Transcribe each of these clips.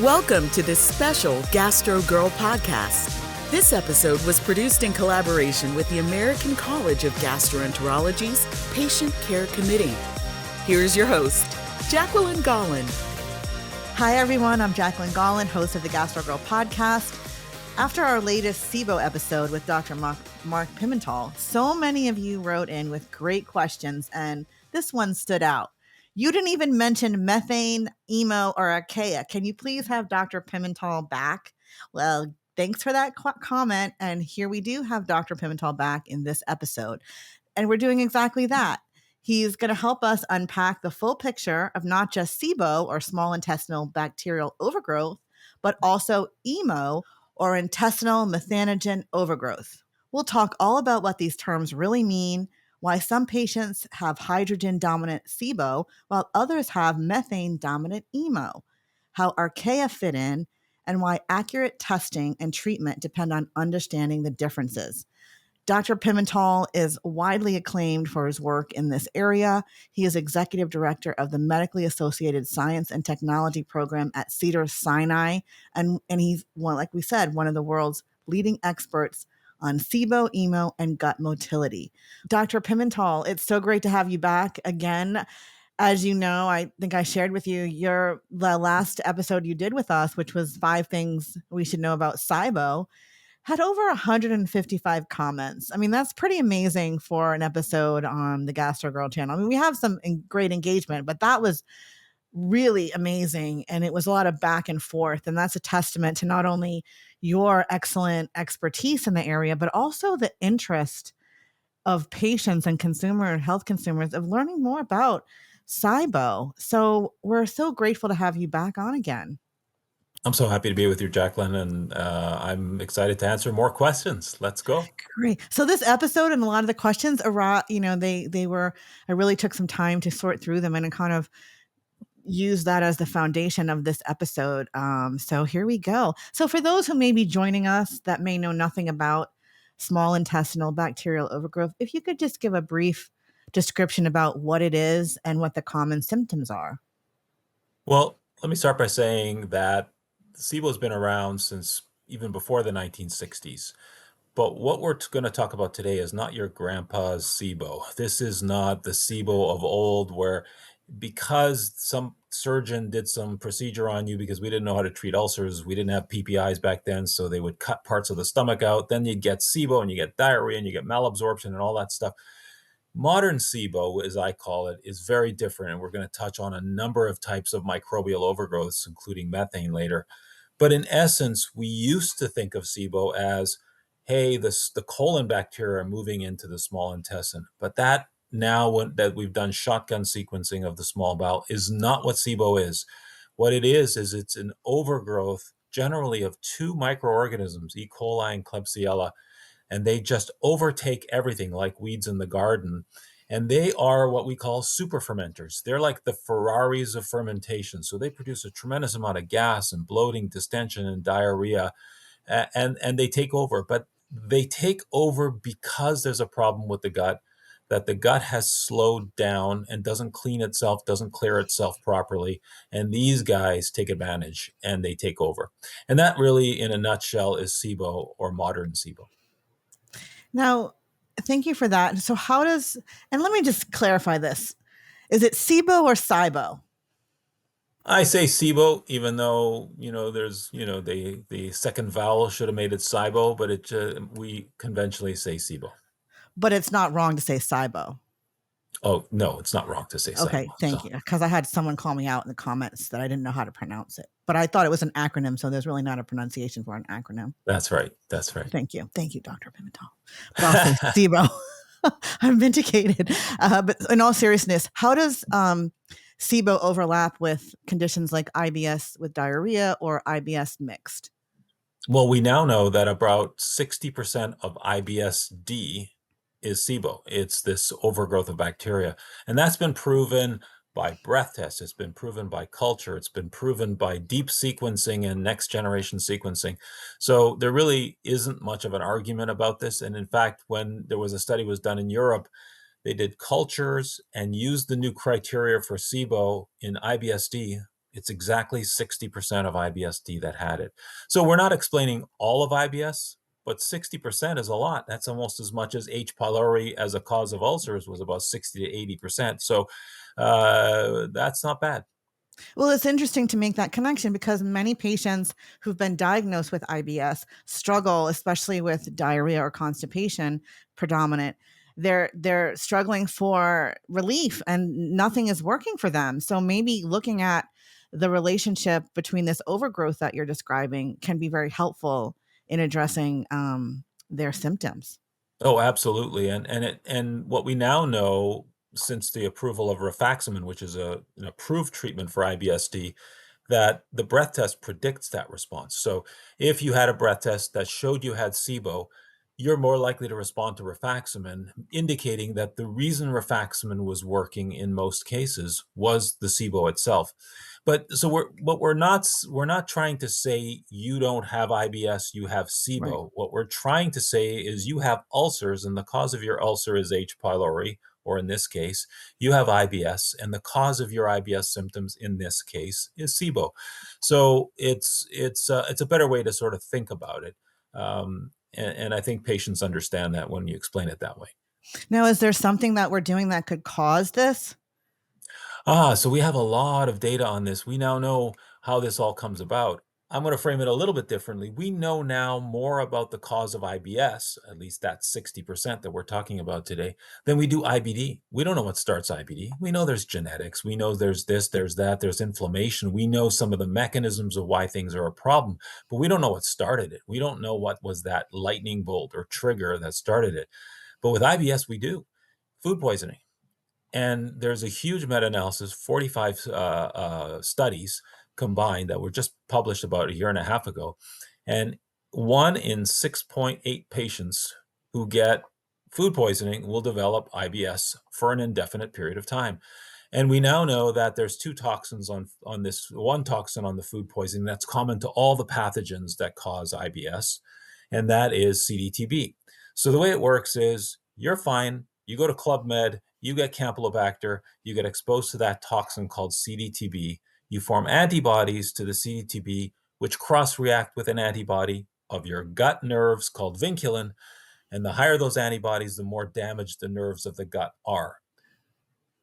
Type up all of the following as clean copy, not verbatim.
Welcome to this special Gastro Girl podcast. This episode was produced in collaboration with the American College of Gastroenterology's Patient Care Committee. Here's your host, Jacqueline Gaulin. Hi, everyone. I'm Jacqueline Gaulin, host of the Gastro Girl podcast. After our latest SIBO episode with Dr. Mark Pimentel, so many of you wrote in with great questions, and this one stood out. You didn't even mention Methane, IMO, or Archaea. Can you please have Dr. Pimentel back? Well, thanks for that comment. And here we do have Dr. Pimentel back in this episode. And we're doing exactly that. He's going to help us unpack the full picture of not just SIBO, or small intestinal bacterial overgrowth, but also IMO, or intestinal methanogen overgrowth. We'll talk all about what these terms really mean, why some patients have hydrogen-dominant SIBO while others have methane-dominant IMO, how Archaea fit in, and why accurate testing and treatment depend on understanding the differences. Dr. Pimentel is widely acclaimed for his work in this area. He is executive director of the Medically Associated Science and Technology program at Cedars-Sinai, and he's, like we said, one of the world's leading experts on SIBO, IMO, and gut motility. Dr. Pimentel, it's so great to have you back again. As you know, I think I shared with you the last episode you did with us, which was 5 things we should know about SIBO, had over 155 comments. I mean, that's pretty amazing for an episode on the Gastro Girl channel. I mean, we have some great engagement, but that was really amazing. And it was a lot of back and forth. And that's a testament to not only your excellent expertise in the area, but also the interest of patients and health consumers of learning more about SIBO. So we're so grateful to have you back on again. I'm so happy to be with you, Jacqueline, and I'm excited to answer more questions. Let's go. Great. So this episode and a lot of the questions around, I really took some time to sort through them and kind of use that as the foundation of this episode. So here we go. So for those who may be joining us that may know nothing about small intestinal bacterial overgrowth, if you could just give a brief description about what it is and what the common symptoms are. Well, let me start by saying that SIBO has been around since even before the 1960s. But what we're going to talk about today is not your grandpa's SIBO. This is not the SIBO of old where because some surgeon did some procedure on you because we didn't know how to treat ulcers. We didn't have PPIs back then, so they would cut parts of the stomach out. Then you get SIBO and you get diarrhea and you get malabsorption and all that stuff. Modern SIBO, as I call it, is very different, and we're going to touch on a number of types of microbial overgrowths, including methane later. But in essence, we used to think of SIBO as, hey, the colon bacteria are moving into the small intestine. But that now that we've done shotgun sequencing of the small bowel is not what SIBO is. What it is it's an overgrowth generally of 2 microorganisms, E. coli and Klebsiella, and they just overtake everything like weeds in the garden. And they are what we call super fermenters. They're like the Ferraris of fermentation. So they produce a tremendous amount of gas and bloating, distension, and diarrhea, and they take over. But they take over because there's a problem with the gut, that the gut has slowed down and doesn't clean itself, doesn't clear itself properly. And these guys take advantage and they take over. And that really, in a nutshell, is SIBO, or modern SIBO. Now, thank you for that. So and let me just clarify this. Is it SIBO or SIBO? I say SIBO, even though, there's, the second vowel should have made it SIBO, but we conventionally say SIBO. But it's not wrong to say SIBO. Oh, no, it's not wrong to say SIBO. Okay, thank you. Because I had someone call me out in the comments that I didn't know how to pronounce it. But I thought it was an acronym, so there's really not a pronunciation for an acronym. That's right. Thank you. Thank you, Dr. Pimentel. But I'll say SIBO. I'm vindicated. But in all seriousness, how does SIBO overlap with conditions like IBS with diarrhea or IBS mixed? Well, we now know that about 60% of IBS-D is SIBO. It's this overgrowth of bacteria. And that's been proven by breath tests. It's been proven by culture. It's been proven by deep sequencing and next generation sequencing. So there really isn't much of an argument about this. And in fact, when there was a study was done in Europe, they did cultures and used the new criteria for SIBO in IBS-D It's exactly 60% of IBS-D that had it. So we're not explaining all of IBS, but 60% is a lot. That's almost as much as H. pylori as a cause of ulcers was about 60 to 80%. So that's not bad. Well, it's interesting to make that connection because many patients who've been diagnosed with IBS struggle, especially with diarrhea or constipation predominant. They're struggling for relief and nothing is working for them. So maybe looking at the relationship between this overgrowth that you're describing can be very helpful in addressing their symptoms. Oh, absolutely. And what we now know since the approval of rifaximin, which is an approved treatment for IBS-D, that the breath test predicts that response. So if you had a breath test that showed you had SIBO, you're more likely to respond to rifaximin, indicating that the reason rifaximin was working in most cases was the SIBO itself. But so we're not trying to say you don't have IBS, you have Right. SIBO. What we're trying to say is you have ulcers, and the cause of your ulcer is H. pylori, or in this case, you have IBS, and the cause of your IBS symptoms in this case is SIBO. So it's a better way to sort of think about it, and I think patients understand that when you explain it that way. Now, is there something that we're doing that could cause this? So we have a lot of data on this. We now know how this all comes about. I'm going to frame it a little bit differently. We know now more about the cause of IBS, at least that 60% that we're talking about today, than we do IBD. We don't know what starts IBD. We know there's genetics. We know there's this, there's that, there's inflammation. We know some of the mechanisms of why things are a problem, but we don't know what started it. We don't know what was that lightning bolt or trigger that started it. But with IBS, we do. Food poisoning. And there's a huge meta-analysis, 45 studies combined that were just published about a year and a half ago. And 1 in 6.8 patients who get food poisoning will develop IBS for an indefinite period of time. And we now know that there's two toxins on this, one toxin on the food poisoning that's common to all the pathogens that cause IBS, and that is CDTB. So the way it works is you're fine, you go to Club Med, you get Campylobacter, you get exposed to that toxin called CDTB, you form antibodies to the CDTB, which cross-react with an antibody of your gut nerves called vinculin, and the higher those antibodies, the more damaged the nerves of the gut are.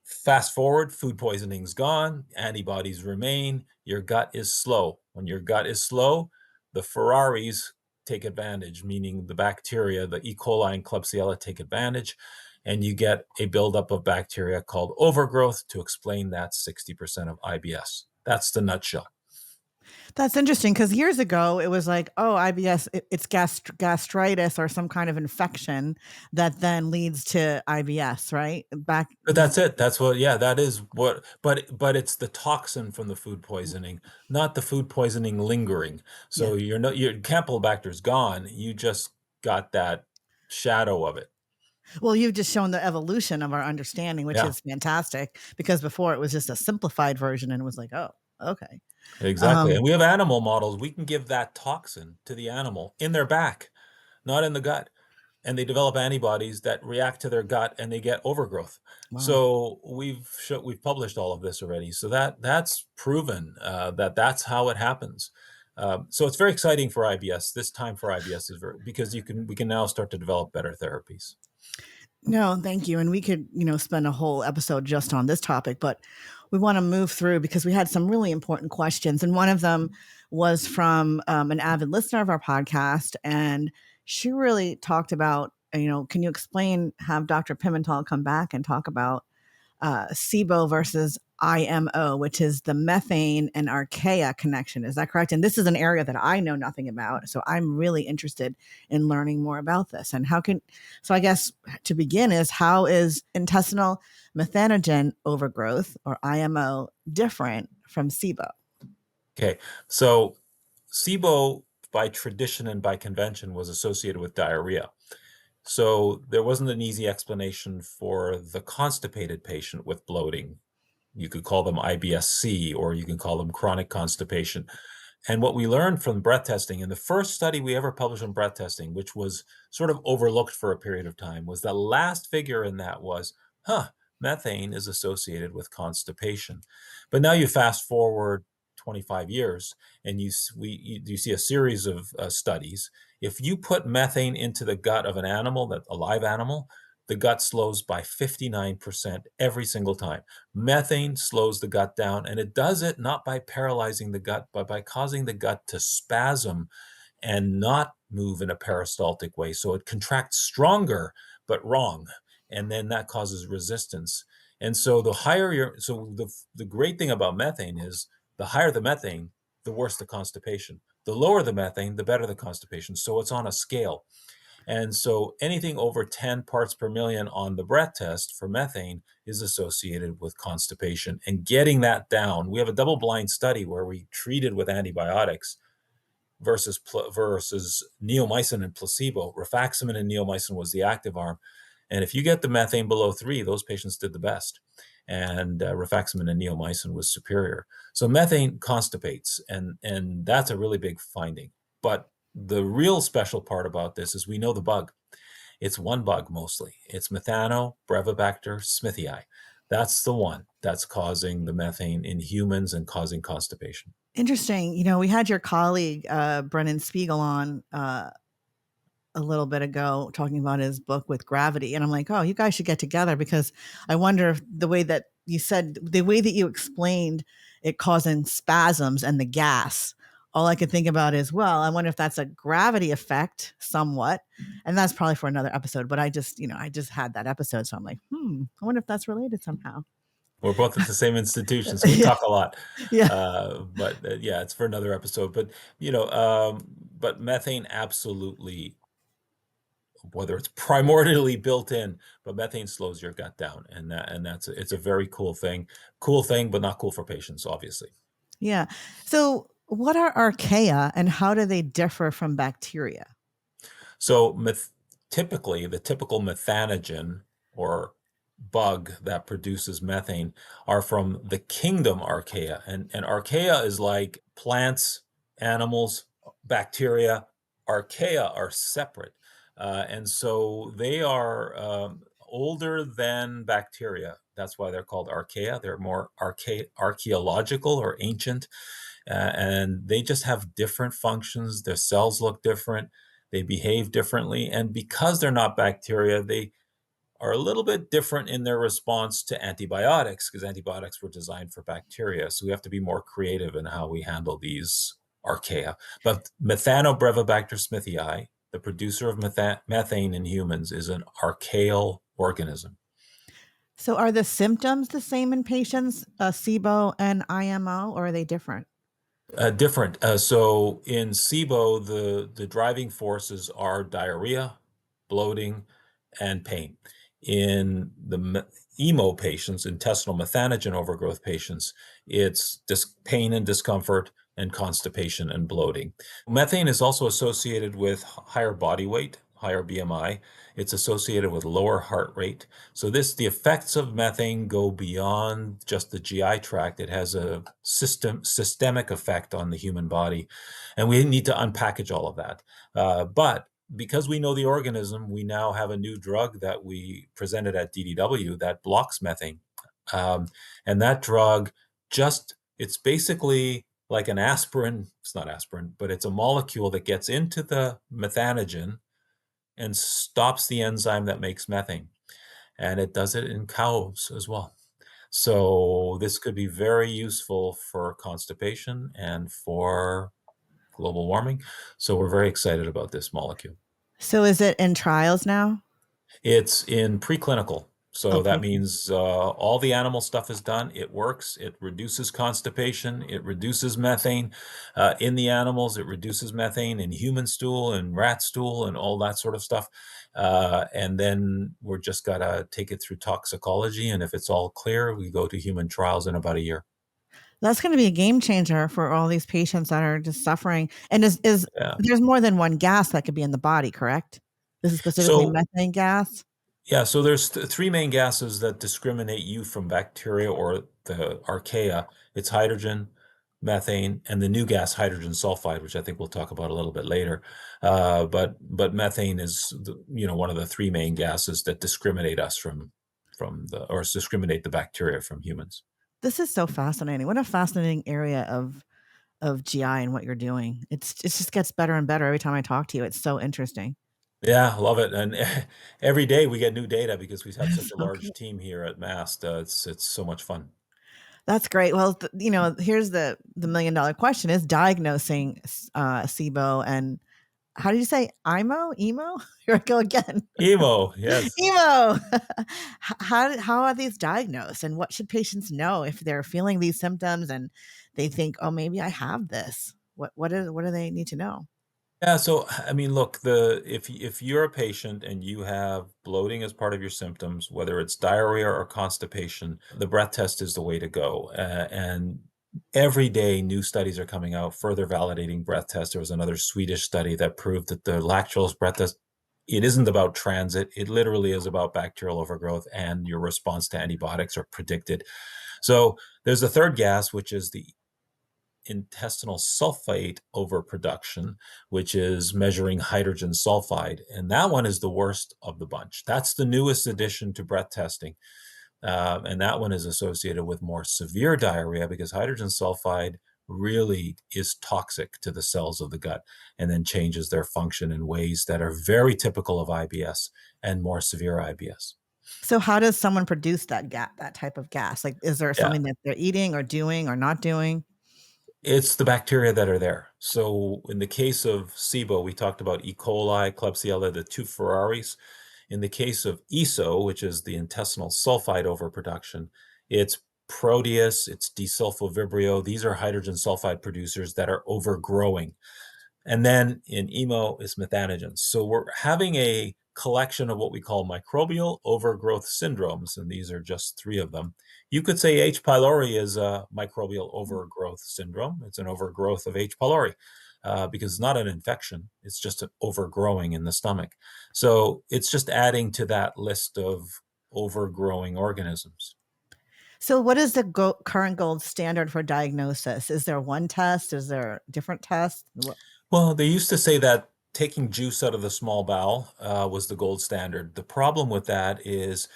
Fast forward, food poisoning's gone, antibodies remain, your gut is slow. When your gut is slow, the Ferraris take advantage, meaning the bacteria, the E. coli and Klebsiella take advantage, and you get a buildup of bacteria called overgrowth to explain that 60% of IBS. That's the nutshell. That's interesting because years ago it was like, oh, IBS, it's gastritis or some kind of infection that then leads to IBS, right? But that's it. That's what, yeah, that is what, but it's the toxin from the food poisoning, not the food poisoning lingering. Yeah. So your Campylobacter's gone. You just got that shadow of it. Well, you've just shown the evolution of our understanding, which Yeah, is fantastic because before it was just a simplified version and it was like, oh, okay. exactly. Um, And we have animal models. We can give that toxin to the animal in their back, not in the gut. And they develop antibodies that react to their gut and they get overgrowth. wow. So we've published all of this already. So that's proven that that's how it happens. So it's very exciting for IBS. This time for IBS is because we can now start to develop better therapies. No, thank you. And we could, spend a whole episode just on this topic, but we want to move through because we had some really important questions. And one of them was from an avid listener of our podcast. And she really talked about, can you explain, have Dr. Pimentel come back and talk about SIBO versus IMO, which is the methane and Archaea connection. Is that correct? And this is an area that I know nothing about. So I'm really interested in learning more about this. And so I guess to begin is how is intestinal methanogen overgrowth or IMO different from SIBO? Okay, so SIBO by tradition and by convention was associated with diarrhea. So there wasn't an easy explanation for the constipated patient with bloating. You could call them IBS-C, or you can call them chronic constipation. And what we learned from breath testing, in the first study we ever published on breath testing, which was sort of overlooked for a period of time, was the last figure in that was, methane is associated with constipation. But now you fast forward 25 years, and you see a series of studies. If you put methane into the gut of an animal, a live animal, the gut slows by 59% every single time. Methane slows the gut down, and it does it not by paralyzing the gut, but by causing the gut to spasm and not move in a peristaltic way. So it contracts stronger, but wrong. And then that causes resistance. And so the great thing about methane is the higher the methane, the worse the constipation. The lower the methane, the better the constipation. So it's on a scale. And so anything over 10 parts per million on the breath test for methane is associated with constipation. And getting that down, we have a double-blind study where we treated with antibiotics versus neomycin and placebo. Rifaximin and neomycin was the active arm. And if you get the methane below 3, those patients did the best. And rifaximin and neomycin was superior. So methane constipates, and that's a really big finding. But the real special part about this is we know the bug. It's one bug mostly. It's Methanobrevibacter smithii. That's the one that's causing the methane in humans and causing constipation. Interesting. We had your colleague, Brennan Spiegel, on a little bit ago talking about his book With Gravity. And I'm like, oh, you guys should get together, because I wonder if the way that you explained it causing spasms and the gas, all I could think about is, well, I wonder if that's a gravity effect somewhat. And that's probably for another episode. But I just had that episode. So I'm like, I wonder if that's related somehow. We're both at the same institution, so we talk a lot. Yeah. Yeah, it's for another episode. But but methane absolutely, whether it's primordially built in, but methane slows your gut down, and it's a very cool thing, but not cool for patients, obviously. Yeah. So what are archaea, and how do they differ from bacteria? So typically, the typical methanogen or bug that produces methane are from the kingdom Archaea. And Archaea is like plants, animals, bacteria. Archaea are separate. And so they are older than bacteria. That's why they're called Archaea. They're more archaeological or ancient. And they just have different functions. Their cells look different. They behave differently. And because they're not bacteria, they are a little bit different in their response to antibiotics, because antibiotics were designed for bacteria. So we have to be more creative in how we handle these archaea. But Methanobrevibacter smithii, the producer of methane in humans, is an archaeal organism. So are the symptoms the same in patients, SIBO and IMO, or are they different? Different. So in SIBO, the driving forces are diarrhea, bloating, and pain. In the IMO patients, intestinal methanogen overgrowth patients, it's pain and discomfort and constipation and bloating. Methane is also associated with higher body weight, higher BMI. It's associated with lower heart rate. So the effects of methane go beyond just the GI tract. It has a systemic effect on the human body. And we need to unpackage all of that. But because we know the organism, we now have a new drug that we presented at DDW that blocks methane. And that drug it's basically like an aspirin. It's not aspirin, but it's a molecule that gets into the methanogen and stops the enzyme that makes methane. And it does it in cows as well. So this could be very useful for constipation and for global warming. So we're very excited about this molecule. So is it in trials now? It's in preclinical. So Okay. that means all the animal stuff is done. It works. It reduces constipation. It reduces methane in the animals. It reduces methane in human stool and rat stool and all that sort of stuff. And then we're just got to take it through toxicology. And if it's all clear, we go to human trials in about a year. That's going to be a game changer for all these patients that are just suffering. And there's more than one gas that could be in the body, correct? This is specifically methane gas? Yeah, so there's three main gases that discriminate you from bacteria or the archaea. It's hydrogen, methane, and the new gas, hydrogen sulfide, which I think we'll talk about a little bit later. But methane is one of the three main gases that discriminate us discriminate the bacteria from humans. This is so fascinating. What a fascinating area of of GI and what you're doing. It just gets better and better every time I talk to you. It's so interesting. Yeah, love it. And every day we get new data because we have such a So large team here at MAST. It's so much fun. that's great. Well, here's the $1 million question: is diagnosing SIBO and how did you say IMO? Emo? Here I go again. Emo, yes. Emo. How are these diagnosed, and what should patients know if they're feeling these symptoms and they think, oh, maybe I have this? What do they need to know? Yeah, so I mean, look, if you're a patient and you have bloating as part of your symptoms, whether it's diarrhea or constipation, the breath test is the way to go. And every day, new studies are coming out further validating breath tests. There was another Swedish study that proved that the lactulose breath test, it isn't about transit. It literally is about bacterial overgrowth, and your response to antibiotics are predicted. So there's a third gas, which is the intestinal sulfate overproduction, which is measuring hydrogen sulfide. And that one is the worst of the bunch. That's the newest addition to breath testing. And that one is associated with more severe diarrhea because hydrogen sulfide really is toxic to the cells of the gut and then changes their function in ways that are very typical of IBS and more severe IBS. So how does someone produce that type of gas? Like, is there Yeah. something that they're eating or doing or not doing? It's the bacteria that are there. So in the case of SIBO, we talked about E. coli, Klebsiella, the two Ferraris. In the case of ESO, which is the intestinal sulfide overproduction, it's Proteus, it's desulfovibrio. These are hydrogen sulfide producers that are overgrowing. And then in IMO is methanogens. So we're having a collection of what we call microbial overgrowth syndromes, and these are just three of them. You could say H. pylori is a microbial overgrowth syndrome. It's an overgrowth of H. pylori because it's not an infection. It's just an overgrowing in the stomach. So it's just adding to that list of overgrowing organisms. So what is the current gold standard for diagnosis? Is there one test? Is there different tests? Well, they used to say that taking juice out of the small bowel was the gold standard. The problem with that is,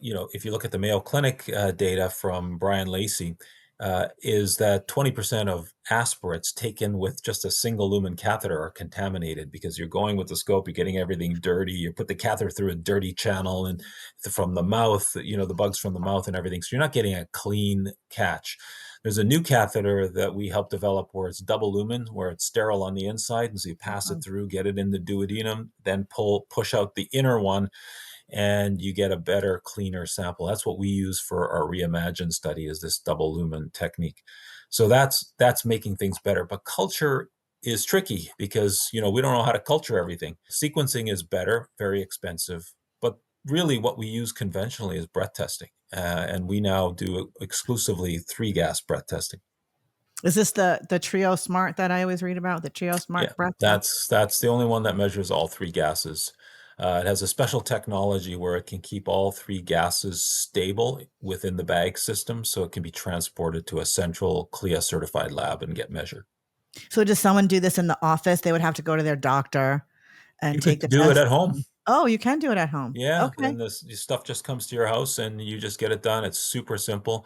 if you look at the Mayo Clinic data from Brian Lacey, is that 20% of aspirates taken with just a single lumen catheter are contaminated because you're going with the scope, you're getting everything dirty, you put the catheter through a dirty channel and from the mouth, the bugs from the mouth and everything. So you're not getting a clean catch. There's a new catheter that we helped develop where it's double lumen, where it's sterile on the inside. And so you pass it through, get it in the duodenum, then push out the inner one, and you get a better, cleaner sample. That's what we use for our Reimagine study, is this double lumen technique. So that's making things better. But culture is tricky because, we don't know how to culture everything. Sequencing is better, very expensive. But really what we use conventionally is breath testing. And we now do exclusively 3-gas breath testing. Is this the Trio Smart that I always read about? The Trio Smart breath test? That's the only one that measures all 3 gases. It has a special technology where it can keep all 3 gases stable within the bag system, so it can be transported to a central CLIA-certified lab and get measured. So does someone do this in the office? They would have to go to their doctor and You take could the do it test? at home. Oh, you can do it at home. Yeah, Okay. then this stuff just comes to your house and you just get it done. It's super simple.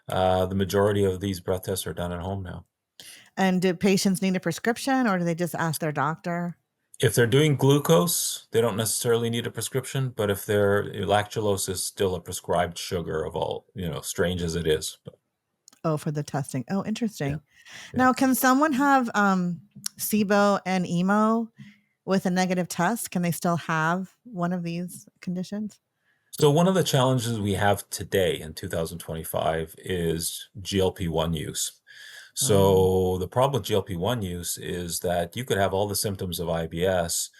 The majority of these breath tests are done at home now. And do patients need a prescription, or do they just ask their doctor? If they're doing glucose, they don't necessarily need a prescription, but if their lactulose is still a prescribed sugar of all, strange as it is. But Oh, for the testing. Oh, yeah, interesting. yeah. Now, can someone have SIBO and IMO with a negative test? Can they still have one of these conditions? So one of the challenges we have today in 2025 is GLP-1 use. So the problem with GLP-1 use is that you could have all the symptoms of IBS,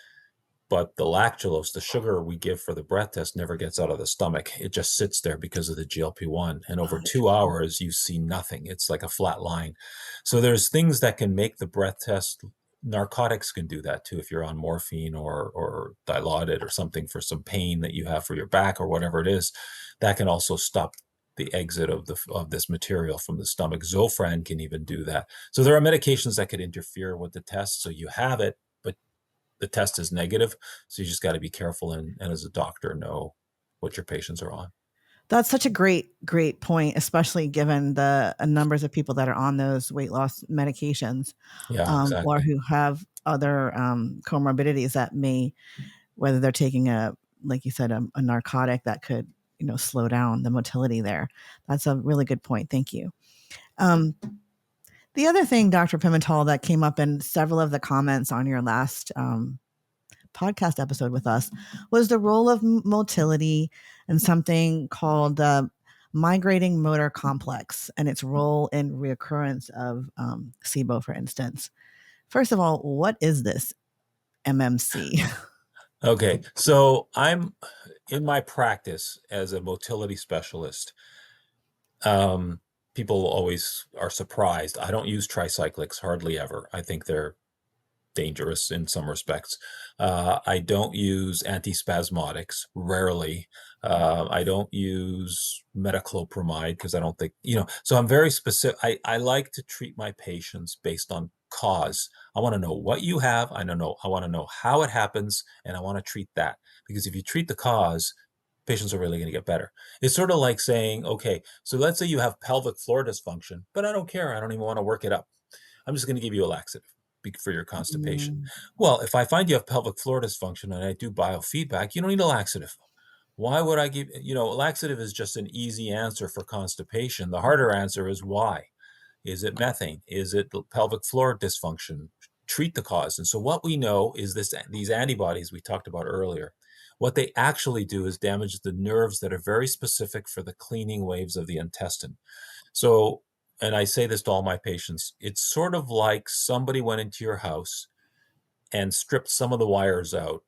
but the lactulose, the sugar we give for the breath test, never gets out of the stomach. It just sits there because of the GLP-1. And over 2 hours, you see nothing. It's like a flat line. So there's things that can make the breath test. Narcotics can do that too. If you're on morphine or Dilaudid or something for some pain that you have for your back or whatever it is, that can also stop the exit of this material from the stomach. Zofran can even do that. So there are medications that could interfere with the test. So you have it, but the test is negative. So you just got to be careful and as a doctor know what your patients are on. That's such a great point, especially given the numbers of people that are on those weight loss medications, Yeah, or exactly. who have other comorbidities that may, whether they're taking like you said, a narcotic that could, slow down the motility there. That's a really good point. Thank you. Um, the other thing, Dr. Pimentel, that came up in several of the comments on your last podcast episode with us was the role of motility and something called Migrating Motor Complex and its role in reoccurrence of SIBO, for instance. First of all, what is this MMC? Okay, so I'm in my practice as a motility specialist. People always are surprised. I don't use tricyclics hardly ever. I think they're dangerous in some respects. I don't use antispasmodics, rarely. I don't use metoclopramide because I don't think, so I'm very specific. I like to treat my patients based on cause. I want to know what you have. I want to know how it happens, and I want to treat that. Because if you treat the cause, patients are really going to get better. It's sort of like saying, okay, so let's say you have pelvic floor dysfunction, but I don't care. I don't even want to work it up. I'm just going to give you a laxative for your constipation. Mm, Well, if I find you have pelvic floor dysfunction and I do biofeedback, you don't need a laxative. Why would I give, laxative is just an easy answer for constipation. The harder answer is why. Is it methane? Is it pelvic floor dysfunction? Treat the cause. And so what we know is these antibodies we talked about earlier, what they actually do is damage the nerves that are very specific for the cleaning waves of the intestine. So, and I say this to all my patients, it's sort of like somebody went into your house and stripped some of the wires out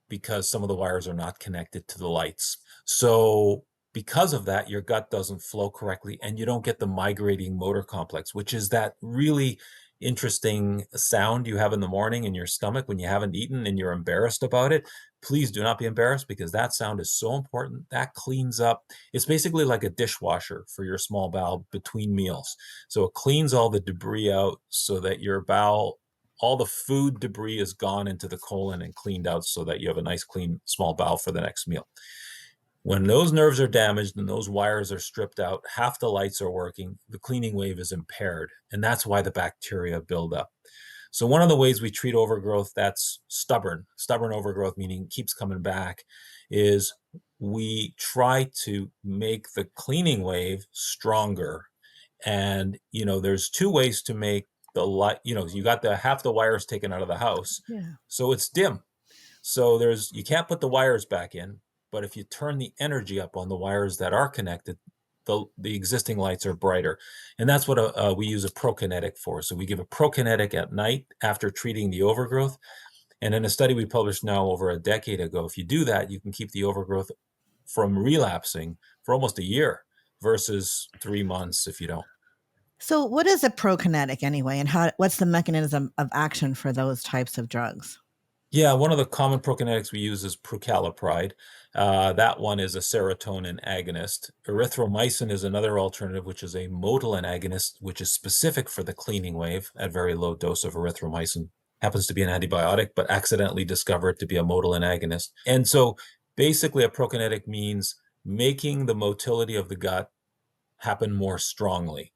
because some of the wires are not connected to the lights. So because of that, your gut doesn't flow correctly and you don't get the migrating motor complex, which is that really interesting sound you have in the morning in your stomach when you haven't eaten and you're embarrassed about it. Please do not be embarrassed because that sound is so important. That cleans up. It's basically like a dishwasher for your small bowel between meals. So it cleans all the debris out so that your bowel, all the food debris is gone into the colon and cleaned out so that you have a nice clean small bowel for the next meal. When those nerves are damaged and those wires are stripped out, half the lights are working, the cleaning wave is impaired, and that's why the bacteria build up. So one of the ways we treat overgrowth that's stubborn overgrowth, meaning keeps coming back, is we try to make the cleaning wave stronger. And, there's two ways to make the light, you got the half the wires taken out of the house. yeah. So it's dim. So you can't put the wires back in, but if you turn the energy up on the wires that are connected, the existing lights are brighter. And that's what we use a prokinetic for. So we give a prokinetic at night after treating the overgrowth. And in a study we published now over a decade ago, if you do that, you can keep the overgrowth from relapsing for almost a year versus 3 months if you don't. So, what is a prokinetic anyway, and what's the mechanism of action for those types of drugs? Yeah, one of the common prokinetics we use is prucalopride. That one is a serotonin agonist. Erythromycin is another alternative, which is a motilin agonist, which is specific for the cleaning wave at very low dose of erythromycin. Happens to be an antibiotic, but accidentally discovered to be a motilin agonist. And so basically a prokinetic means making the motility of the gut happen more strongly.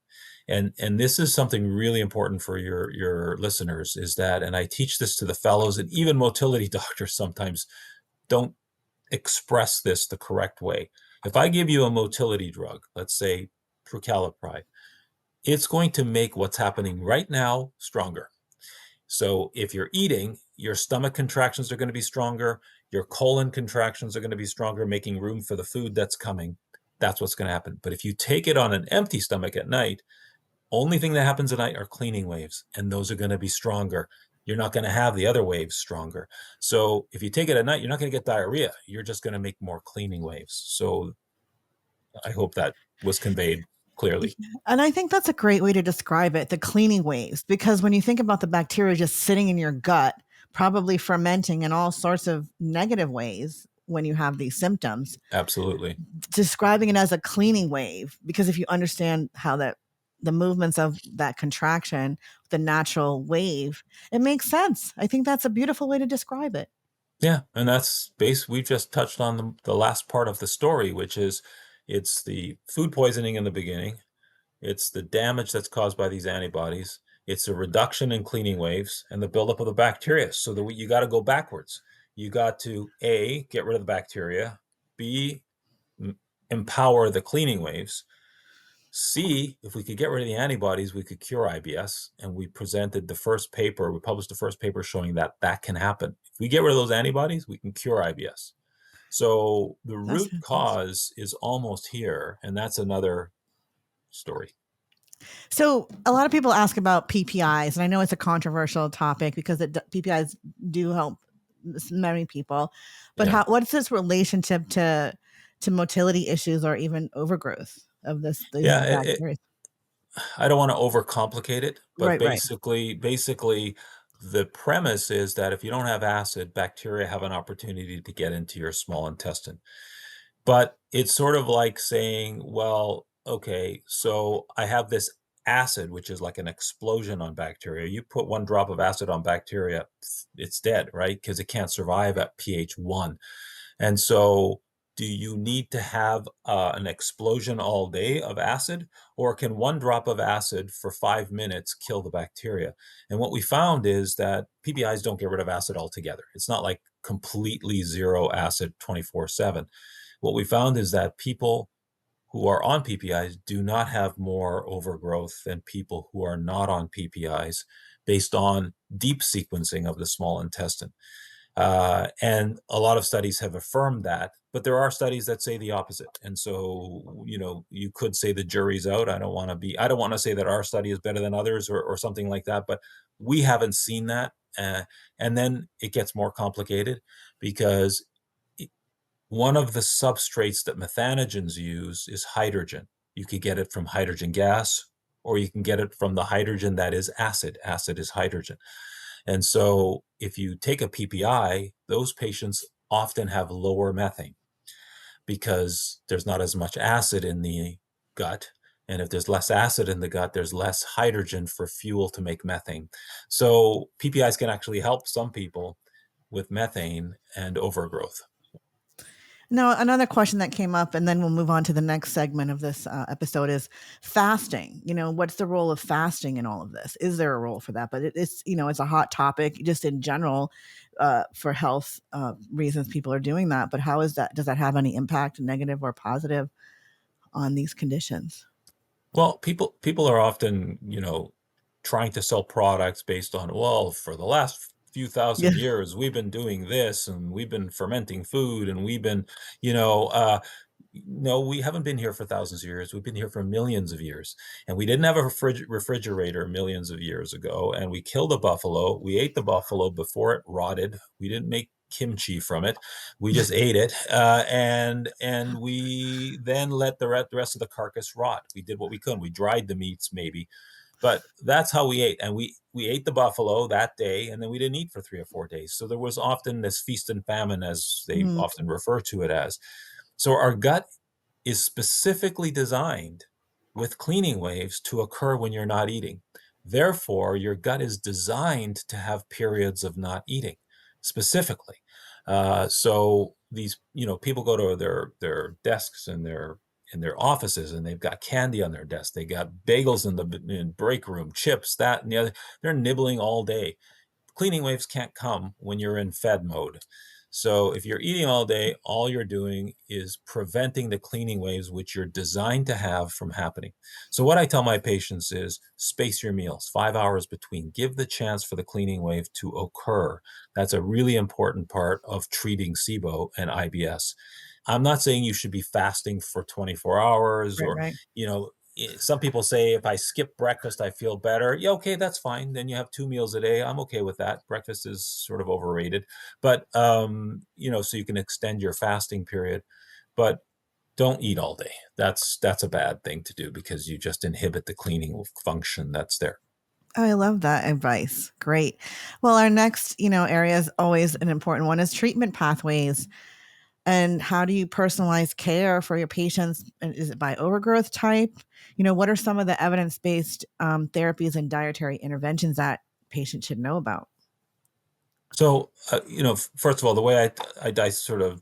And this is something really important for your listeners is that, and I teach this to the fellows, and even motility doctors sometimes don't express this the correct way. If I give you a motility drug, let's say prucalopride, it's going to make what's happening right now stronger. So if you're eating, your stomach contractions are going to be stronger, your colon contractions are going to be stronger, making room for the food that's coming. That's what's going to happen. But if you take it on an empty stomach at night, only thing that happens at night are cleaning waves, and those are going to be stronger. You're not going to have the other waves stronger. So if you take it at night, you're not going to get diarrhea. You're just going to make more cleaning waves. So I hope that was conveyed clearly. And I think that's a great way to describe it, the cleaning waves, because when you think about the bacteria just sitting in your gut, probably fermenting in all sorts of negative ways when you have these symptoms, Absolutely. describing it as a cleaning wave, because if you understand how the movements of that contraction, the natural wave, it makes sense. I think that's a beautiful way to describe it. Yeah. And that's we've just touched on the last part of the story, which is It's the food poisoning in the beginning. It's the damage that's caused by these antibodies. It's a reduction in cleaning waves and the buildup of the bacteria. So you got to go backwards. You got to A, get rid of the bacteria, B, empower the cleaning waves, C, if we could get rid of the antibodies, we could cure IBS. And we published the first paper showing that that can happen. If we get rid of those antibodies, we can cure IBS. So the That's root fantastic. cause is almost here, and that's another story. So a lot of people ask about PPIs, and I know it's a controversial topic because PPIs do help many people. But Yeah. what's this relationship to motility issues or even overgrowth of these Yeah, bacteria? I don't want to overcomplicate it, but Right. basically, the premise is that if you don't have acid, bacteria have an opportunity to get into your small intestine. But it's sort of like saying, well, okay, so I have this acid, which is like an explosion on bacteria. You put 1 drop of acid on bacteria, it's dead, right? Because it can't survive at pH 1. And so, do you need to have an explosion all day of acid, or can 1 drop of acid for 5 minutes kill the bacteria? And what we found is that PPIs don't get rid of acid altogether. It's not like completely zero acid 24/7. What we found is that people who are on PPIs do not have more overgrowth than people who are not on PPIs based on deep sequencing of the small intestine. And a lot of studies have affirmed that, but there are studies that say the opposite. And so, you could say the jury's out. I don't want to say that our study is better than others or something like that, but we haven't seen that. And then it gets more complicated because one of the substrates that methanogens use is hydrogen. You could get it from hydrogen gas, or you can get it from the hydrogen that is acid. Acid is hydrogen. And so if you take a PPI, those patients often have lower methane because there's not as much acid in the gut. And if there's less acid in the gut, there's less hydrogen for fuel to make methane. So PPIs can actually help some people with methane and overgrowth. Now, another question that came up, and then we'll move on to the next segment of this episode, is fasting. What's the role of fasting in all of this? Is there a role for that? But it's a hot topic just in general for health reasons. People are doing that, but how is that? Does that have any impact, negative or positive, on these conditions? Well, people are often, trying to sell products based on, well, for the last few Yeah. thousand years, we've been doing this and we've been fermenting food and we've been, you know, uh, no, we haven't been here for thousands of years. We've been here for millions of years. And we didn't have a refrigerator millions of years ago. And we killed a buffalo. We ate the buffalo before it rotted. We didn't make kimchi from it. We just ate it. And we then let the rest of the carcass rot. We did what we could. We dried the meats maybe. But that's how we ate. And we ate the buffalo that day, and then we didn't eat for 3 or 4 days. So there was often this feast and famine, as they Mm. often refer to it as. So our gut is specifically designed with cleaning waves to occur when you're not eating. Therefore, your gut is designed to have periods of not eating specifically. So these, people go to their desks and in their offices, and they've got candy on their desk. They got bagels in the break room, chips, that and the other. They're nibbling all day. Cleaning waves can't come when you're in fed mode. So if you're eating all day, all you're doing is preventing the cleaning waves, which you're designed to have, from happening. So what I tell my patients is space your meals, 5 hours between. Give the chance for the cleaning wave to occur. That's a really important part of treating SIBO and IBS. I'm not saying you should be fasting for 24 hours Right. or, Right. some people say if I skip breakfast, I feel better. Yeah, okay, that's fine. Then you have 2 meals a day. I'm okay with that. Breakfast is sort of overrated, but so you can extend your fasting period, but don't eat all day. That's a bad thing to do because you just inhibit the cleaning function that's there. Oh, I love that advice. Great. Well, our next, area is always an important one is treatment pathways. And how do you personalize care for your patients? And is it by overgrowth type? What are some of the evidence-based therapies and dietary interventions that patients should know about? So, first of all, the way I sort of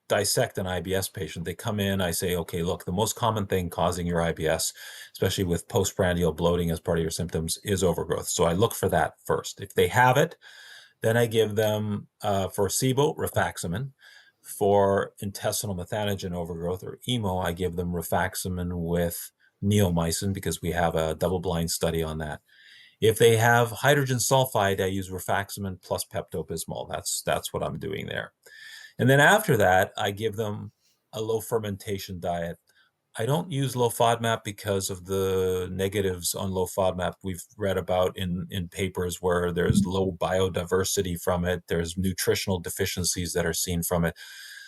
dissect an IBS patient. They come in, I say, okay, look, the most common thing causing your IBS, especially with postprandial bloating as part of your symptoms, is overgrowth. So I look for that first. If they have it, then I give them, for SIBO, rifaximin. For intestinal methanogen overgrowth, or IMO, I give them rifaximin with neomycin because we have a double-blind study on that. If they have hydrogen sulfide, I use rifaximin plus Pepto-Bismol. That's what I'm doing there. And then after that, I give them a low fermentation diet. I don't use low FODMAP because of the negatives on low FODMAP we've read about in papers where there's low biodiversity from it. There's nutritional deficiencies that are seen from it.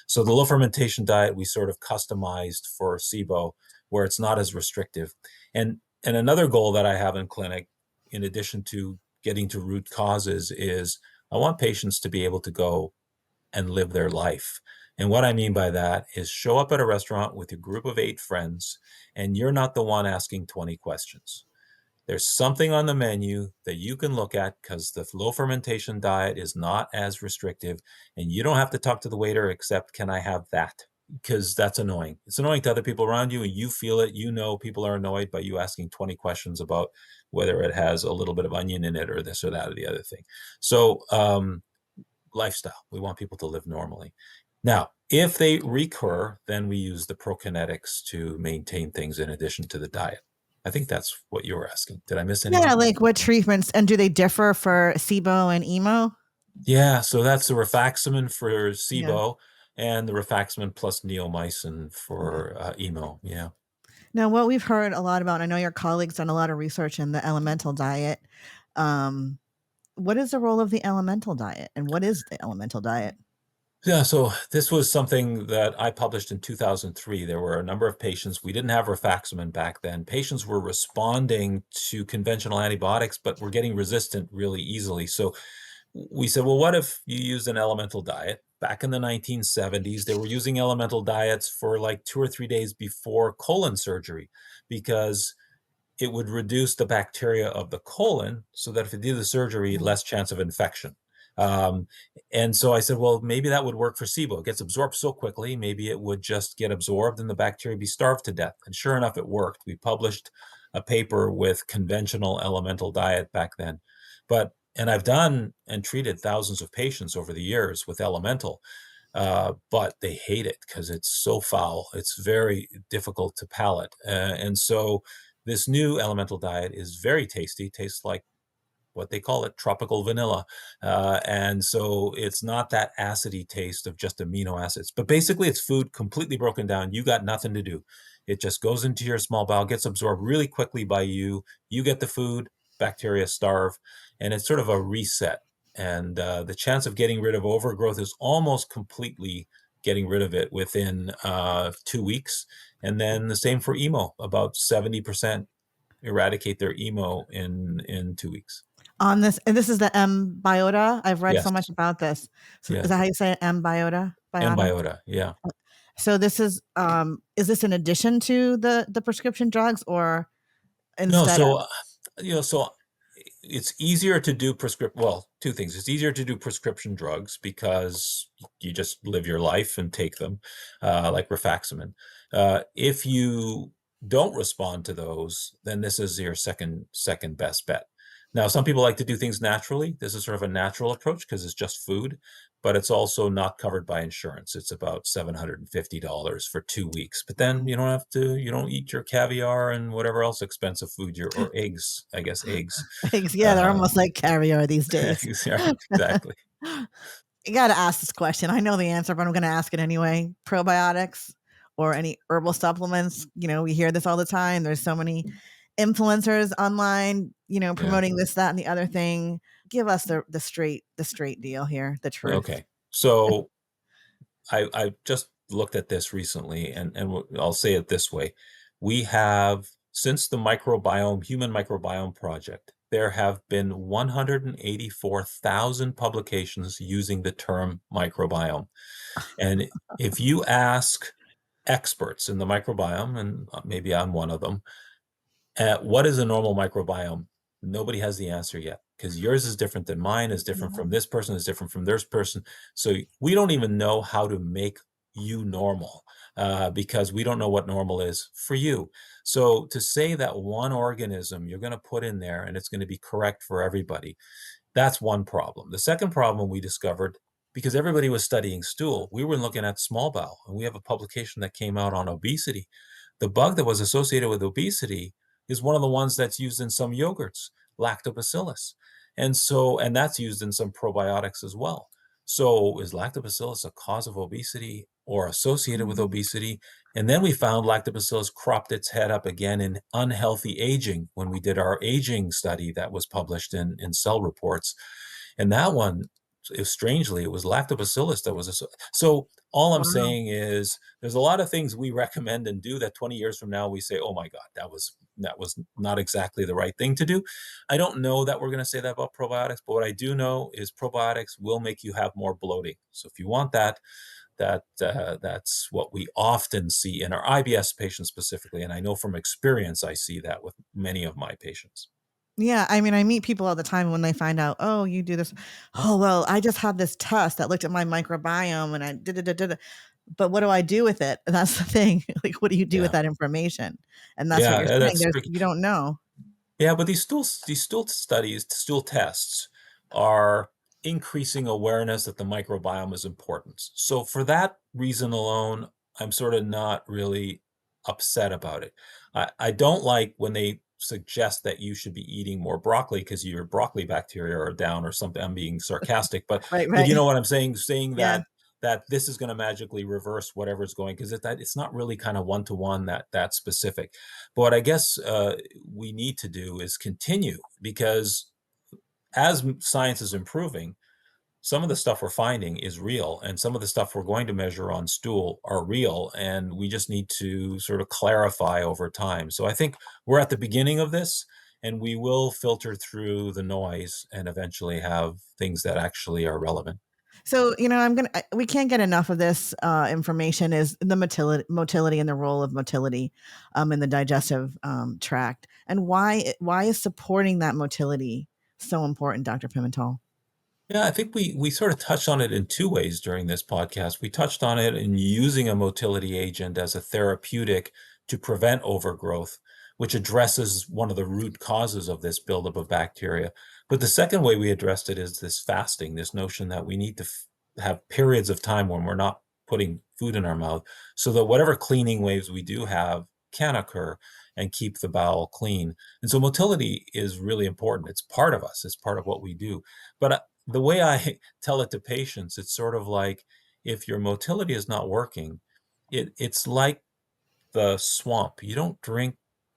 So the low fermentation diet we sort of customized for SIBO, where it's not as restrictive. And another goal that I have in clinic, in addition to getting to root causes, is I want patients to be able to go and live their life. And what I mean by that is show up at a restaurant with a group of 8 friends, and you're not the one asking 20 questions. There's something on the menu that you can look at because the low fermentation diet is not as restrictive, and you don't have to talk to the waiter except, can I have that? Because that's annoying. It's annoying to other people around you, and you feel it. You know people are annoyed by you asking 20 questions about whether it has a little bit of onion in it or this or that or the other thing. So lifestyle. We want people to live normally. Now, if they recur, then we use the prokinetics to maintain things in addition to the diet. I think that's what you were asking. Did I miss anything? Yeah, like what treatments, and do they differ for SIBO and IMO? Yeah, so that's the rifaximin for SIBO and the rifaximin plus neomycin for IMO. Yeah. Now, what we've heard a lot about, I know your colleagues done a lot of research in the elemental diet. What is the role of the elemental diet, and what is the elemental diet? Yeah, so this was something that I published in 2003. There were a number of patients. We didn't have rifaximin back then. Patients were responding to conventional antibiotics, but were getting resistant really easily. So we said, well, what if you used an elemental diet? Back in the 1970s, they were using elemental diets for like 2 or 3 days before colon surgery because it would reduce the bacteria of the colon so that if you do the surgery, less chance of infection. And so I said, well, maybe that would work for SIBO. It gets absorbed so quickly, maybe it would just get absorbed and the bacteria be starved to death. And sure enough, it worked. We published a paper with conventional elemental diet back then. And I've done and treated thousands of patients over the years with elemental, but they hate it because it's so foul. It's very difficult to palate. And so this new elemental diet is very tasty, tastes like what they call it, tropical vanilla. And so it's not that acidy taste of just amino acids, but basically it's food completely broken down. You got nothing to do. It just goes into your small bowel, gets absorbed really quickly by you. You get the food, bacteria starve, and it's sort of a reset. And the chance of getting rid of overgrowth is almost completely getting rid of it within 2 weeks. And then the same for IMO, about 70% eradicate their IMO in 2 weeks. On this, and this is the M biota. I've read so Yes. much about this. So Yeah. is that how you say it? M biota? Biota, yeah. So this is this in addition to the prescription drugs or No, instead so of? so it's easier to do well, 2 things. It's easier to do prescription drugs because you just live your life and take them, like rifaximin. If you don't respond to those, then this is your second best bet. Now, some people like to do things naturally. This is sort of a natural approach because it's just food, but it's also not covered by insurance. It's about $750 for 2 weeks. But then you don't eat your caviar and whatever else expensive food or eggs, I guess eggs. Yeah, they're almost like caviar these days. Exactly. You got to ask this question. I know the answer, but I'm going to ask it anyway. Probiotics or any herbal supplements. We hear this all the time. There's so many influencers online, promoting this, that, and the other thing. Give us the straight deal here, the truth. Okay. So I just looked at this recently, and I'll say it this way. We have, since the Human Microbiome Project, there have been 184,000 publications using the term microbiome. And if you ask experts in the microbiome, and maybe I'm one of them, what is a normal microbiome? Nobody has the answer yet because yours is different than mine, is different from this person, is different from this person. So we don't even know how to make you normal, because we don't know what normal is for you. So to say that one organism you're going to put in there and it's going to be correct for everybody, that's one problem. The second problem we discovered, because everybody was studying stool, we were looking at small bowel, and we have a publication that came out on obesity. The bug that was associated with obesity is one of the ones that's used in some yogurts, lactobacillus. And that's used in some probiotics as well. So is lactobacillus a cause of obesity or associated with obesity? And then we found lactobacillus cropped its head up again in unhealthy aging when we did our aging study that was published in Cell Reports. And that one, strangely, it was lactobacillus that was. So all I'm Wow. saying is there's a lot of things we recommend and do that 20 years from now we say, oh my God, that was not exactly the right thing to do. I don't know that we're going to say that about probiotics, but what I do know is probiotics will make you have more bloating. So if you want that, that's what we often see in our IBS patients specifically. And I know from experience, I see that with many of my patients. Yeah, I mean, I meet people all the time when they find out, oh, you do this. Oh, well, I just had this test that looked at my microbiome and I did. But what do I do with it? That's the thing. Like, what do you do with Yeah. that information? And that's what Yeah, you're saying. that's tricky. You don't know. Yeah, but these stool studies, stool tests are increasing awareness that the microbiome is important. So for that reason alone, I'm sort of not really upset about it. I don't like when they suggest that you should be eating more broccoli because your broccoli bacteria are down or something. I'm being sarcastic, but Right, but right. you know what I'm saying? Saying Yeah. that this is going to magically reverse whatever's going, because it's not really kind of one-to-one that specific. But what I guess we need to do is continue, because as science is improving, some of the stuff we're finding is real, and some of the stuff we're going to measure on stool are real, and we just need to sort of clarify over time. So I think we're at the beginning of this, and we will filter through the noise and eventually have things that actually are relevant. So, we can't get enough of this information is the motility and the role of motility in the digestive tract. And why is supporting that motility so important, Dr. Pimentel? Yeah, I think we sort of touched on it in two ways during this podcast. We touched on it in using a motility agent as a therapeutic to prevent overgrowth, which addresses one of the root causes of this buildup of bacteria. But the second way we addressed it is this fasting, this notion that we need to have periods of time when we're not putting food in our mouth, so that whatever cleaning waves we do have can occur and keep the bowel clean. And so motility is really important. It's part of us. It's part of what we do. But the way I tell it to patients, it's sort of like, if your motility is not working, it's like the swamp. You don't drink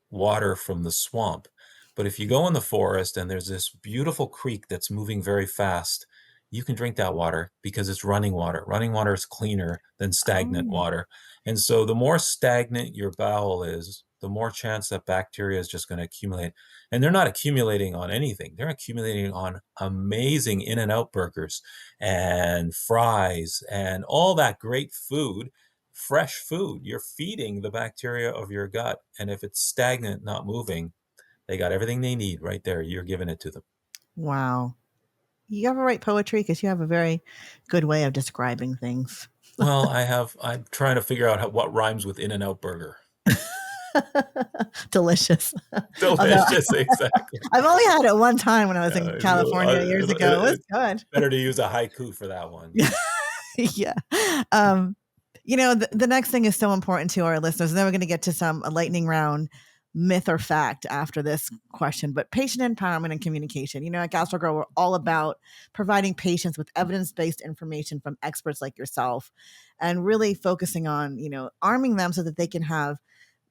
water from the swamp. But if you go in the forest and there's this beautiful creek that's moving very fast, you can drink that water because it's running water. Running water is cleaner than stagnant Oh, water. And so the more stagnant your bowel is, the more chance that bacteria is just going to accumulate. And they're not accumulating on anything. They're accumulating on amazing In-N-Out burgers and fries and all that great food, fresh food. You're feeding the bacteria of your gut. And if it's stagnant, not moving, they got everything they need right there. You're giving it to them. wow. You ever write poetry? Because you have a very good way of describing things. Well, I'm trying to figure out what rhymes with In-N-Out burger. Delicious. Although Delicious, exactly. I've only had it one time when I was in California years ago. It was It's good. better to use a haiku for that one. Yeah. Um, the next thing is so important to our listeners. And then we're going to get to a lightning round myth or fact after this question. But patient empowerment and communication. At GastroGirl, we're all about providing patients with evidence-based information from experts like yourself, and really focusing on, arming them so that they can have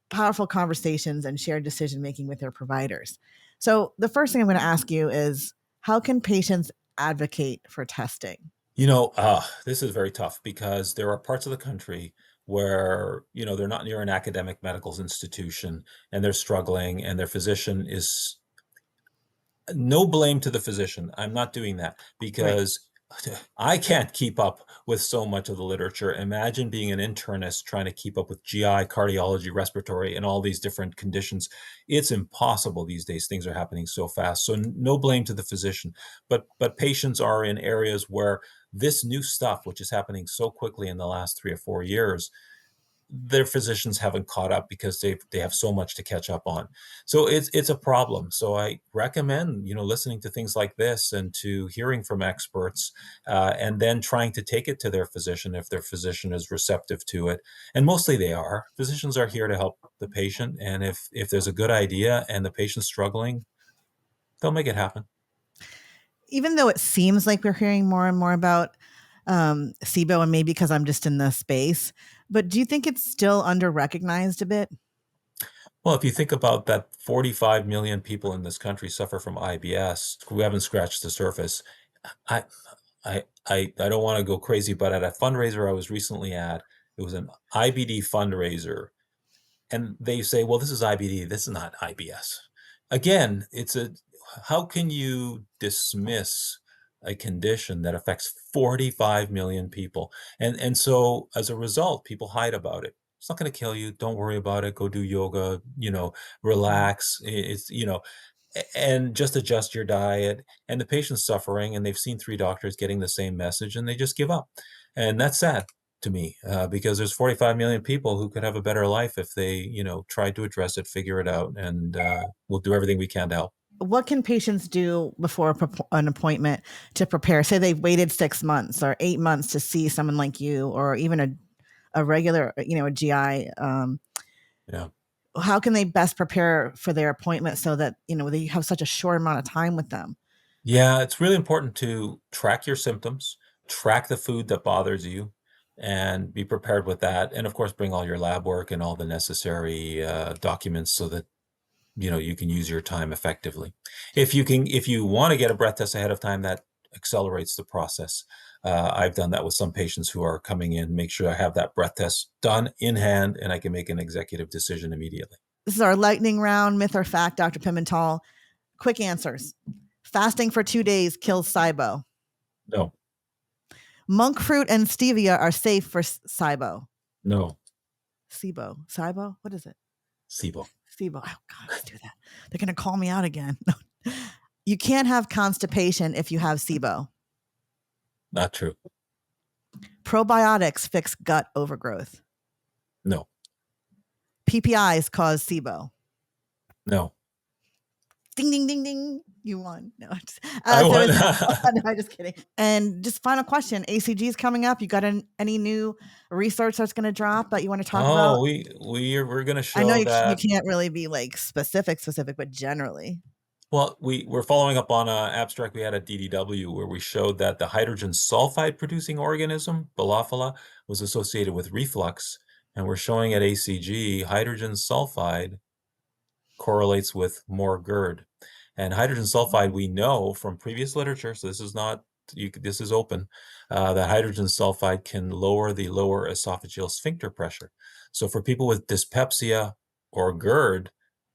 powerful conversations and shared decision making with their providers. So the first thing I'm going to ask you is, how can patients advocate for testing? This is very tough because there are parts of the country where, they're not near an academic medical institution and they're struggling, and their physician is, no blame to the physician. I'm not doing that, Right. because I can't keep up with so much of the literature. Imagine being an internist trying to keep up with GI, cardiology, respiratory, and all these different conditions. It's impossible these days. Things are happening so fast. So no blame to the physician, but patients are in areas where this new stuff, which is happening so quickly in the last 3 or 4 years, their physicians haven't caught up because they have so much to catch up on. So it's a problem. So I recommend listening to things like this and to hearing from experts, and then trying to take it to their physician if their physician is receptive to it. And mostly they are. Physicians are here to help the patient, and if there's a good idea and the patient's struggling, they'll make it happen. Even though it seems like we're hearing more and more about SIBO, and maybe because I'm just in the space, but do you think it's still under-recognized a bit? Well, if you think about that, 45 million people in this country suffer from IBS who haven't scratched the surface. I don't want to go crazy, but at a fundraiser I was recently at, it was an IBD fundraiser, and they say, well, this is IBD, this is not IBS. Again, how can you dismiss a condition that affects 45 million people? And so as a result, people hide about it. It's not going to kill you. Don't worry about it. Go do yoga, relax. And just adjust your diet. And the patient's suffering, and they've seen 3 doctors getting the same message, and they just give up. And that's sad to me, because there's 45 million people who could have a better life if they, tried to address it, figure it out, and we'll do everything we can to help. What can patients do before an appointment to prepare? Say they've waited 6 months or 8 months to see someone like you, or even a regular, a GI. Yeah. How can they best prepare for their appointment so that, they have such a short amount of time with them? Yeah, it's really important to track your symptoms, track the food that bothers you, and be prepared with that. And of course, bring all your lab work and all the necessary documents so that you can use your time effectively. If you want to get a breath test ahead of time, that accelerates the process. I've done that with some patients who are coming in, make sure I have that breath test done in hand, and I can make an executive decision immediately. This is our lightning round, myth or fact, Dr. Pimentel. Quick answers. Fasting for 2 days kills SIBO. No. Monk fruit and stevia are safe for SIBO. No. SIBO? What is it? SIBO. Oh, God, let's do that. They're going to call me out again. You can't have constipation if you have SIBO. Not true. Probiotics fix gut overgrowth. No. PPIs cause SIBO. No. Ding, ding, ding, ding. You won. No, I won. No, I'm just kidding. And just final question. ACG is coming up. You got any new research that's going to drop that you want to talk about? Oh, we're going to show I know that. You can't really be like specific, but generally. Well, we're following up on an abstract we had at DDW where we showed that the hydrogen sulfide producing organism, Belophala, was associated with reflux. And we're showing at ACG hydrogen sulfide correlates with more GERD. And hydrogen sulfide, we know from previous literature, so this is not, this is open, that hydrogen sulfide can lower the lower esophageal sphincter pressure. So for people with dyspepsia or GERD,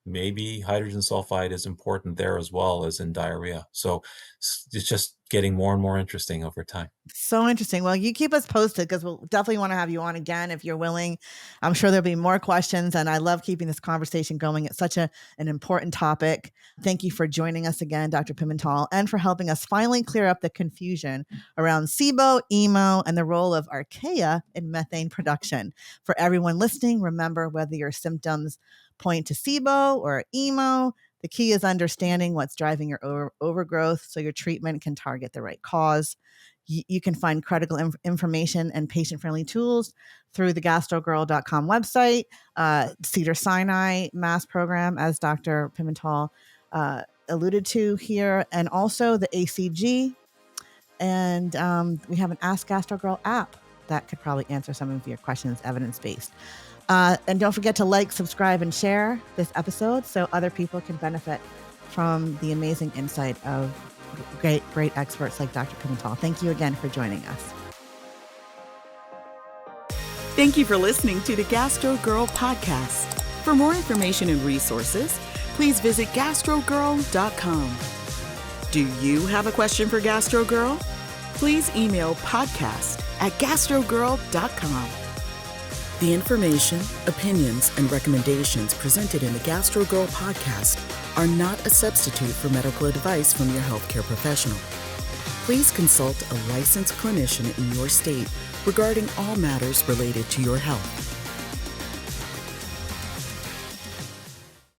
maybe hydrogen sulfide is important there as well as in diarrhea. So it's just getting more and more interesting over time. So interesting. Well, you keep us posted because we'll definitely want to have you on again if you're willing. I'm sure there'll be more questions, and I love keeping this conversation going. It's such an important topic. Thank you for joining us again, Dr. Pimentel, and for helping us finally clear up the confusion around SIBO, IMO, and the role of Archaea in methane production. For everyone listening, remember, whether your symptoms point to SIBO or IMO, the key is understanding what's driving your overgrowth so your treatment can target the right cause. You can find critical information and patient-friendly tools through the gastrogirl.com website, Cedars-Sinai MAST program, as Dr. Pimentel alluded to here, and also the ACG. And we have an Ask Gastro Girl app that could probably answer some of your questions, evidence-based. And don't forget to like, subscribe, and share this episode so other people can benefit from the amazing insight of great experts like Dr. Pimentel. Thank you again for joining us. Thank you for listening to the Gastro Girl podcast. For more information and resources, please visit gastrogirl.com. Do you have a question for Gastro Girl? please email podcast@gastrogirl.com. The information, opinions, and recommendations presented in the Gastro Girl podcast are not a substitute for medical advice from your healthcare professional. Please consult a licensed clinician in your state regarding all matters related to your health.